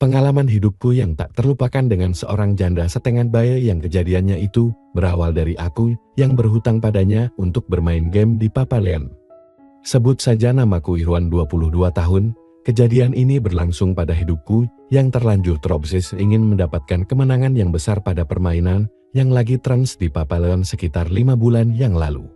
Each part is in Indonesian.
Pengalaman hidupku yang tak terlupakan dengan seorang janda setengah baya yang kejadiannya itu berawal dari aku yang berhutang padanya untuk bermain game di Papalian. Sebut saja namaku Irwan 22 tahun, kejadian ini berlangsung pada hidupku yang terlanjur terobses ingin mendapatkan kemenangan yang besar pada permainan yang lagi trans di Papalian sekitar 5 bulan yang lalu.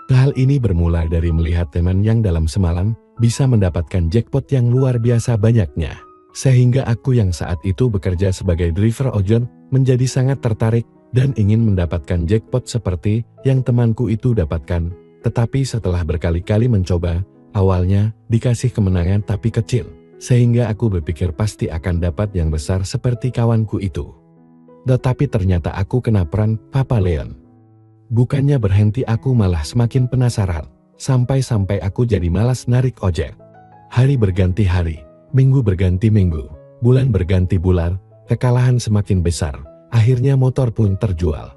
Hal ini bermula dari melihat teman yang dalam semalam bisa mendapatkan jackpot yang luar biasa banyaknya. Sehingga aku yang saat itu bekerja sebagai driver ojol menjadi sangat tertarik dan ingin mendapatkan jackpot seperti yang temanku itu dapatkan. Tetapi setelah berkali-kali mencoba, awalnya dikasih kemenangan tapi kecil. Sehingga aku berpikir pasti akan dapat yang besar seperti kawanku itu. Tetapi ternyata aku kena peran Papalian. Bukannya berhenti aku malah semakin penasaran. Sampai-sampai aku jadi malas narik ojek. Hari berganti hari. Minggu berganti minggu, bulan berganti bulan, kekalahan semakin besar, akhirnya motor pun terjual.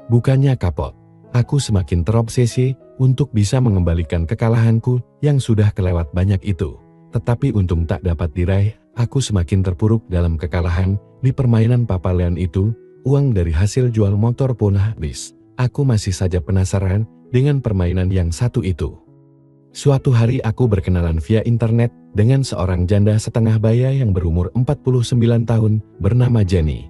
Bukannya kapok, aku semakin terobsesi untuk bisa mengembalikan kekalahanku yang sudah kelewat banyak itu. Tetapi untung tak dapat diraih, aku semakin terpuruk dalam kekalahan di permainan Papalian itu, uang dari hasil jual motor pun habis. Aku masih saja penasaran dengan permainan yang satu itu. Suatu hari aku berkenalan via internet dengan seorang janda setengah baya yang berumur 49 tahun bernama Jenny.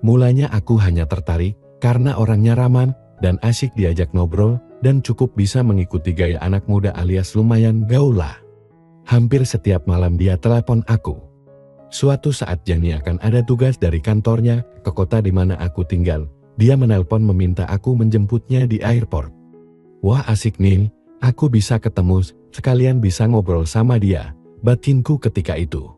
Mulanya aku hanya tertarik karena orangnya ramah dan asyik diajak ngobrol dan cukup bisa mengikuti gaya anak muda alias lumayan gaul lah. Hampir setiap malam dia telepon aku. Suatu saat Jenny akan ada tugas dari kantornya ke kota di mana aku tinggal. Dia menelpon meminta aku menjemputnya di airport. Wah asik nih. Aku bisa ketemu, sekalian bisa ngobrol sama dia, batinku ketika itu.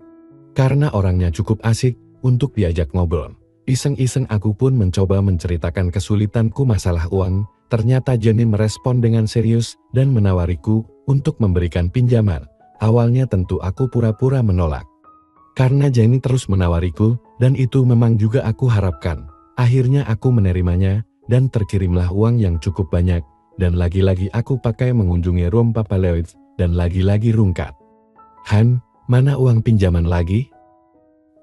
Karena orangnya cukup asik untuk diajak ngobrol. Iseng-iseng aku pun mencoba menceritakan kesulitanku masalah uang, ternyata Jenny merespon dengan serius dan menawariku untuk memberikan pinjaman. Awalnya tentu aku pura-pura menolak. Karena Jenny terus menawariku, dan itu memang juga aku harapkan. Akhirnya aku menerimanya, dan terkirimlah uang yang cukup banyak. Dan lagi-lagi aku pakai mengunjungi room Papalian dan lagi-lagi rungkat. Han, mana uang pinjaman lagi?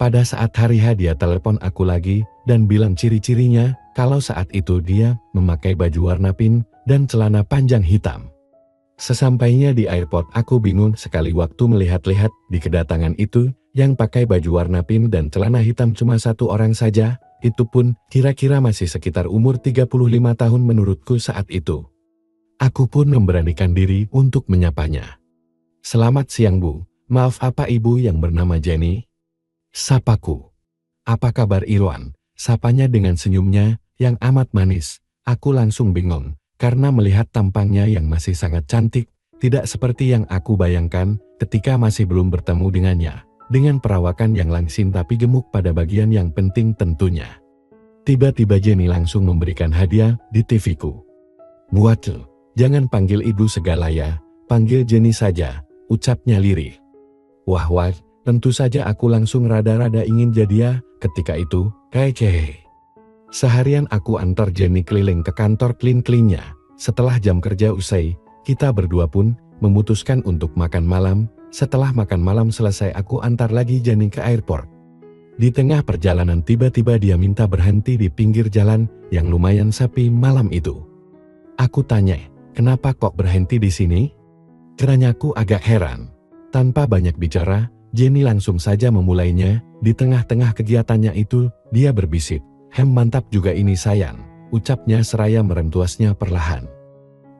Pada saat hari H dia telepon aku lagi dan bilang ciri-cirinya kalau saat itu dia memakai baju warna pink dan celana panjang hitam. Sesampainya di airport aku bingung sekali waktu melihat-lihat di kedatangan itu yang pakai baju warna pink dan celana hitam cuma satu orang saja, itu pun kira-kira masih sekitar umur 35 tahun menurutku saat itu. Aku pun memberanikan diri untuk menyapanya. Selamat siang Bu, maaf apa Ibu yang bernama Jenny? Sapaku. Apa kabar Irwan? Sapanya dengan senyumnya yang amat manis. Aku langsung bingung, karena melihat tampangnya yang masih sangat cantik, tidak seperti yang aku bayangkan ketika masih belum bertemu dengannya. Dengan perawakan yang langsing tapi gemuk pada bagian yang penting tentunya. Tiba-tiba Jenny langsung memberikan hadiah di TV-ku. Muatul. Jangan panggil ibu segala ya, panggil Jenny saja, ucapnya lirih. Wah, tentu saja aku langsung rada-rada ingin jadi ya, ketika itu, kece. Seharian aku antar Jenny keliling ke kantor clean-cleannya. Setelah jam kerja usai, kita berdua pun memutuskan untuk makan malam. Setelah makan malam selesai aku antar lagi Jenny ke airport. Di tengah perjalanan tiba-tiba dia minta berhenti di pinggir jalan yang lumayan sepi malam itu. Aku tanya, kenapa kok berhenti di sini? Kiranya aku agak heran. Tanpa banyak bicara, Jenny langsung saja memulainya. Di tengah-tengah kegiatannya itu, dia berbisik. Mantap juga ini sayang, ucapnya seraya merem tuasnya perlahan.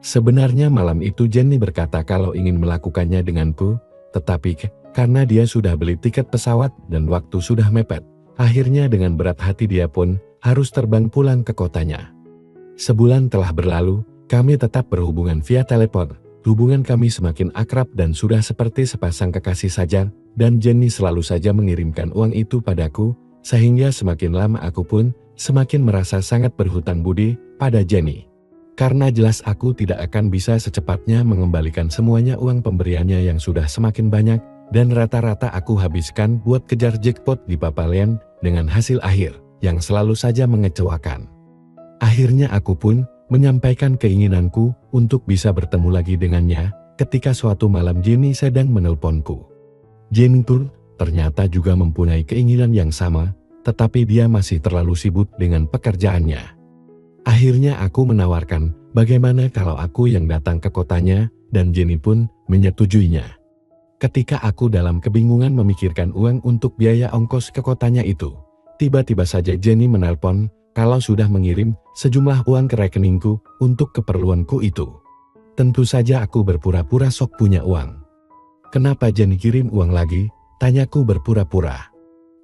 Sebenarnya malam itu Jenny berkata kalau ingin melakukannya denganku, tetapi karena dia sudah beli tiket pesawat dan waktu sudah mepet, akhirnya dengan berat hati dia pun harus terbang pulang ke kotanya. Sebulan telah berlalu, kami tetap berhubungan via telepon. Hubungan kami semakin akrab dan sudah seperti sepasang kekasih saja, dan Jenny selalu saja mengirimkan uang itu padaku, sehingga semakin lama aku pun semakin merasa sangat berhutang budi pada Jenny. Karena jelas aku tidak akan bisa secepatnya mengembalikan semuanya uang pemberiannya yang sudah semakin banyak, dan rata-rata aku habiskan buat kejar jackpot di Papalian dengan hasil akhir yang selalu saja mengecewakan. Akhirnya aku pun menyampaikan keinginanku untuk bisa bertemu lagi dengannya ketika suatu malam Jenny sedang menelponku. Jenny pun ternyata juga mempunyai keinginan yang sama, tetapi dia masih terlalu sibuk dengan pekerjaannya. Akhirnya aku menawarkan, bagaimana kalau aku yang datang ke kotanya, dan Jenny pun menyetujuinya. Ketika aku dalam kebingungan memikirkan uang untuk biaya ongkos ke kotanya itu, tiba-tiba saja Jenny menelpon kalau sudah mengirim sejumlah uang ke rekeningku untuk keperluanku itu. Tentu saja aku berpura-pura sok punya uang. "Kenapa Jenny kirim uang lagi?" tanyaku berpura-pura.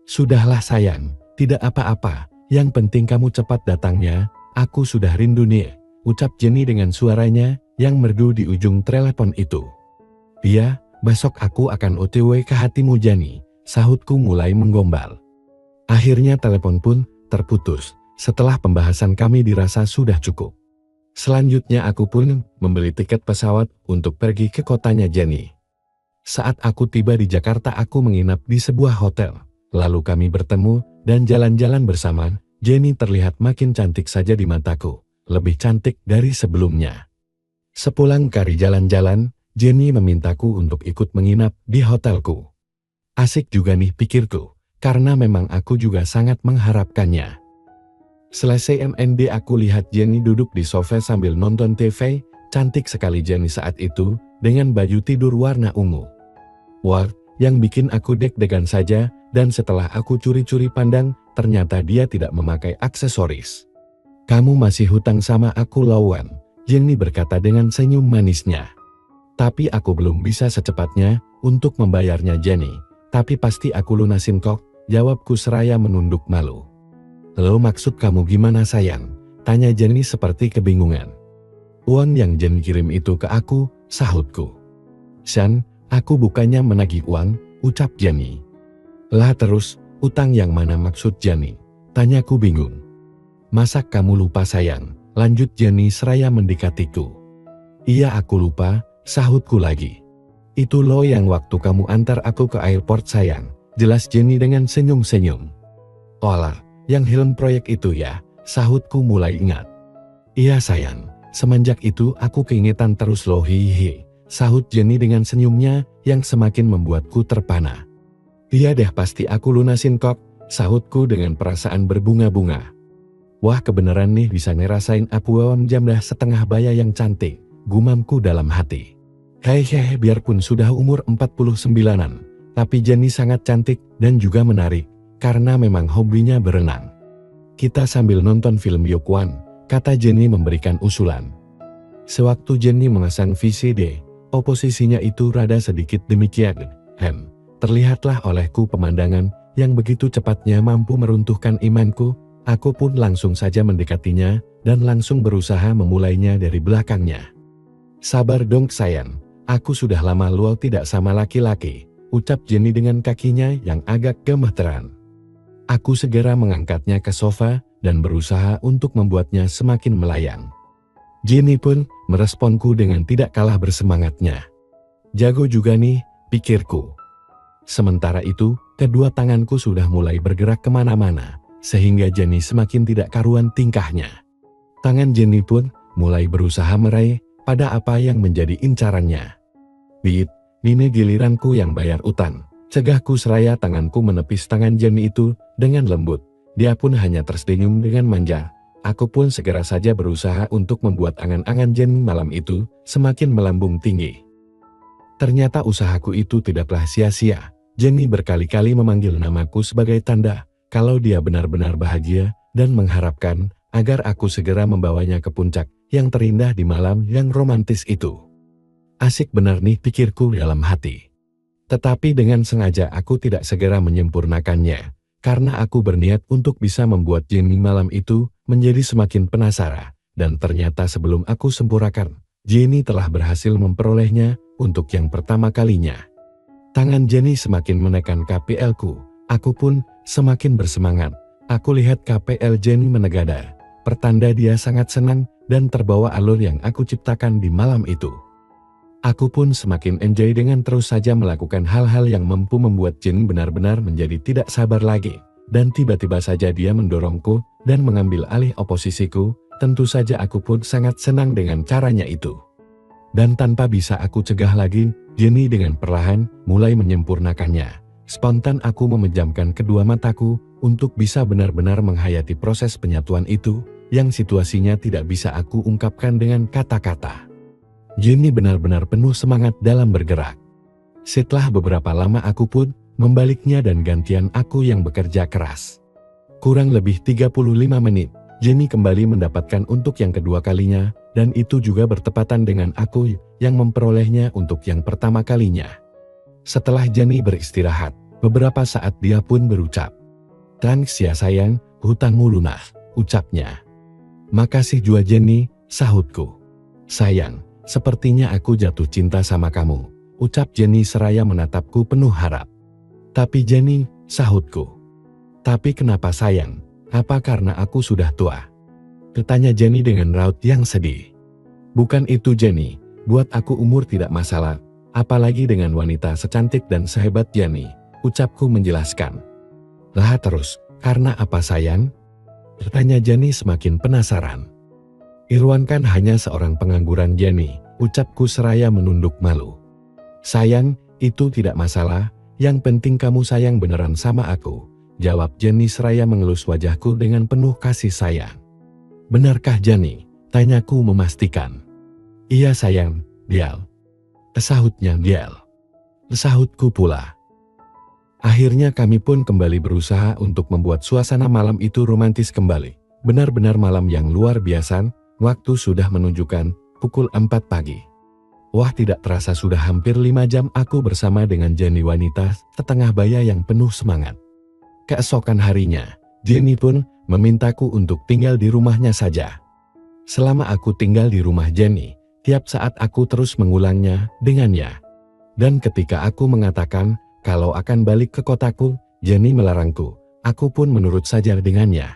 "Sudahlah sayang, tidak apa-apa, yang penting kamu cepat datangnya, aku sudah rindu nih," ucap Jenny dengan suaranya yang merdu di ujung telepon itu. "Iya, besok aku akan OTW ke hatimu Jenny," sahutku mulai menggombal. Akhirnya telepon pun terputus, setelah pembahasan kami dirasa sudah cukup. Selanjutnya aku pun membeli tiket pesawat untuk pergi ke kotanya Jenny. Saat aku tiba di Jakarta aku menginap di sebuah hotel, lalu kami bertemu dan jalan-jalan bersama. Jenny terlihat makin cantik saja di mataku, lebih cantik dari sebelumnya. Sepulang dari jalan-jalan, Jenny memintaku untuk ikut menginap di hotelku. Asik juga nih pikirku, karena memang aku juga sangat mengharapkannya. Selesai MND aku lihat Jenny duduk di sofa sambil nonton TV, cantik sekali Jenny saat itu, dengan baju tidur warna ungu. Wah, yang bikin aku deg-degan saja, dan setelah aku curi-curi pandang, ternyata dia tidak memakai aksesoris. "Kamu masih hutang sama aku Lawan," Jenny berkata dengan senyum manisnya. "Tapi aku belum bisa secepatnya untuk membayarnya Jenny, tapi pasti aku lunasin kok," jawabku seraya menunduk malu. "Lo maksud kamu gimana sayang?" tanya Jenny seperti kebingungan. "Uang yang Jenny kirim itu ke aku," sahutku. "Shan, aku bukannya menagih uang," ucap Jenny. "Lah terus, utang yang mana maksud Jenny?" tanyaku bingung. "Masa kamu lupa sayang?" lanjut Jenny seraya mendekatiku. "Iya aku lupa," sahutku lagi. "Itu lo yang waktu kamu antar aku ke airport sayang," jelas Jenny dengan senyum-senyum. "Olah, yang helm proyek itu ya," sahutku mulai ingat. "Iya sayang, semenjak itu aku keingetan terus lo hihi," sahut Jenny dengan senyumnya yang semakin membuatku terpana. "Iya deh pasti aku lunasin kok," sahutku dengan perasaan berbunga-bunga. Wah kebenaran nih bisa ngerasain aku jam dah setengah baya yang cantik, gumamku dalam hati. Hehehe biarpun sudah umur 49-an, tapi Jenny sangat cantik dan juga menarik, karena memang hobinya berenang. "Kita sambil nonton film Yokwan," kata Jenny memberikan usulan. Sewaktu Jenny memasang VCD, oposisinya itu rada sedikit demikian. Terlihatlah olehku pemandangan yang begitu cepatnya mampu meruntuhkan imanku. Aku pun langsung saja mendekatinya dan langsung berusaha memulainya dari belakangnya. "Sabar dong sayang, aku sudah lama lual tidak sama laki-laki," ucap Jenny dengan kakinya yang agak gemeteran. Aku segera mengangkatnya ke sofa dan berusaha untuk membuatnya semakin melayang. Jenny pun meresponku dengan tidak kalah bersemangatnya. "Jago juga nih," pikirku. Sementara itu, kedua tanganku sudah mulai bergerak kemana-mana, sehingga Jenny semakin tidak karuan tingkahnya. Tangan Jenny pun mulai berusaha meraih pada apa yang menjadi incarannya. "Bit, ini giliranku yang bayar utang," cegahku seraya tanganku menepis tangan Jenny itu dengan lembut. Dia pun hanya tersenyum dengan manja. Aku pun segera saja berusaha untuk membuat angan-angan Jenny malam itu semakin melambung tinggi. Ternyata usahaku itu tidaklah sia-sia. Jenny berkali-kali memanggil namaku sebagai tanda kalau dia benar-benar bahagia dan mengharapkan agar aku segera membawanya ke puncak yang terindah di malam yang romantis itu. Asik benar nih pikirku dalam hati. Tetapi dengan sengaja aku tidak segera menyempurnakannya, karena aku berniat untuk bisa membuat Jenny malam itu menjadi semakin penasaran, dan ternyata sebelum aku sempurnakan, Jenny telah berhasil memperolehnya untuk yang pertama kalinya. Tangan Jenny semakin menekan KPL-ku, aku pun semakin bersemangat. Aku lihat KPL Jenny menegada, pertanda dia sangat senang dan terbawa alur yang aku ciptakan di malam itu. Aku pun semakin enjoy dengan terus saja melakukan hal-hal yang mampu membuat Jenny benar-benar menjadi tidak sabar lagi. Dan tiba-tiba saja dia mendorongku dan mengambil alih oposisiku. Tentu saja aku pun sangat senang dengan caranya itu. Dan tanpa bisa aku cegah lagi, Jenny dengan perlahan mulai menyempurnakannya. Spontan aku memejamkan kedua mataku untuk bisa benar-benar menghayati proses penyatuan itu, yang situasinya tidak bisa aku ungkapkan dengan kata-kata. Jenny benar-benar penuh semangat dalam bergerak. Setelah beberapa lama aku pun membaliknya dan gantian aku yang bekerja keras. Kurang lebih 35 menit, Jenny kembali mendapatkan untuk yang kedua kalinya, dan itu juga bertepatan dengan aku yang memperolehnya untuk yang pertama kalinya. Setelah Jenny beristirahat, beberapa saat dia pun berucap, "Thanks ya sayang, hutangmu lunas," ucapnya. "Makasih jua Jenny," sahutku. "Sayang, sepertinya aku jatuh cinta sama kamu," ucap Jenny seraya menatapku penuh harap. "Tapi Jenny," sahutku. "Tapi kenapa sayang? Apa karena aku sudah tua?" Bertanya Jenny dengan raut yang sedih. "Bukan itu Jenny, buat aku umur tidak masalah, apalagi dengan wanita secantik dan sehebat Jenny," ucapku menjelaskan. "Lah terus, karena apa sayang?" Bertanya Jenny semakin penasaran. "Irwan kan hanya seorang pengangguran Jenny," ucapku seraya menunduk malu. "Sayang, itu tidak masalah, yang penting kamu sayang beneran sama aku," jawab Jenny seraya mengelus wajahku dengan penuh kasih sayang. "Benarkah Jenny?" tanyaku memastikan. "Iya sayang, Dial," sahutnya Dial. Sahutku pula. Akhirnya kami pun kembali berusaha untuk membuat suasana malam itu romantis kembali. Benar-benar malam yang luar biasa, waktu sudah menunjukkan pukul 4 pagi. Wah, tidak terasa sudah hampir 5 jam aku bersama dengan Jenny, wanita setengah baya yang penuh semangat. Keesokan harinya, Jenny pun memintaku untuk tinggal di rumahnya saja. Selama aku tinggal di rumah Jenny, tiap saat aku terus mengulangnya dengannya. Dan ketika aku mengatakan kalau akan balik ke kotaku, Jenny melarangku. Aku pun menurut saja dengannya.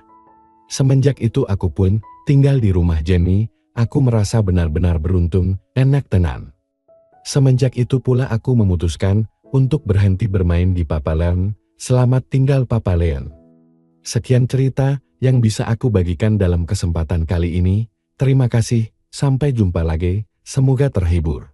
Semenjak itu aku pun tinggal di rumah Jenny. Aku merasa benar-benar beruntung, enak tenan. Semenjak itu pula aku memutuskan untuk berhenti bermain di Papa Leon. Selamat tinggal Papa Leon. Sekian cerita yang bisa aku bagikan dalam kesempatan kali ini. Terima kasih, sampai jumpa lagi, semoga terhibur.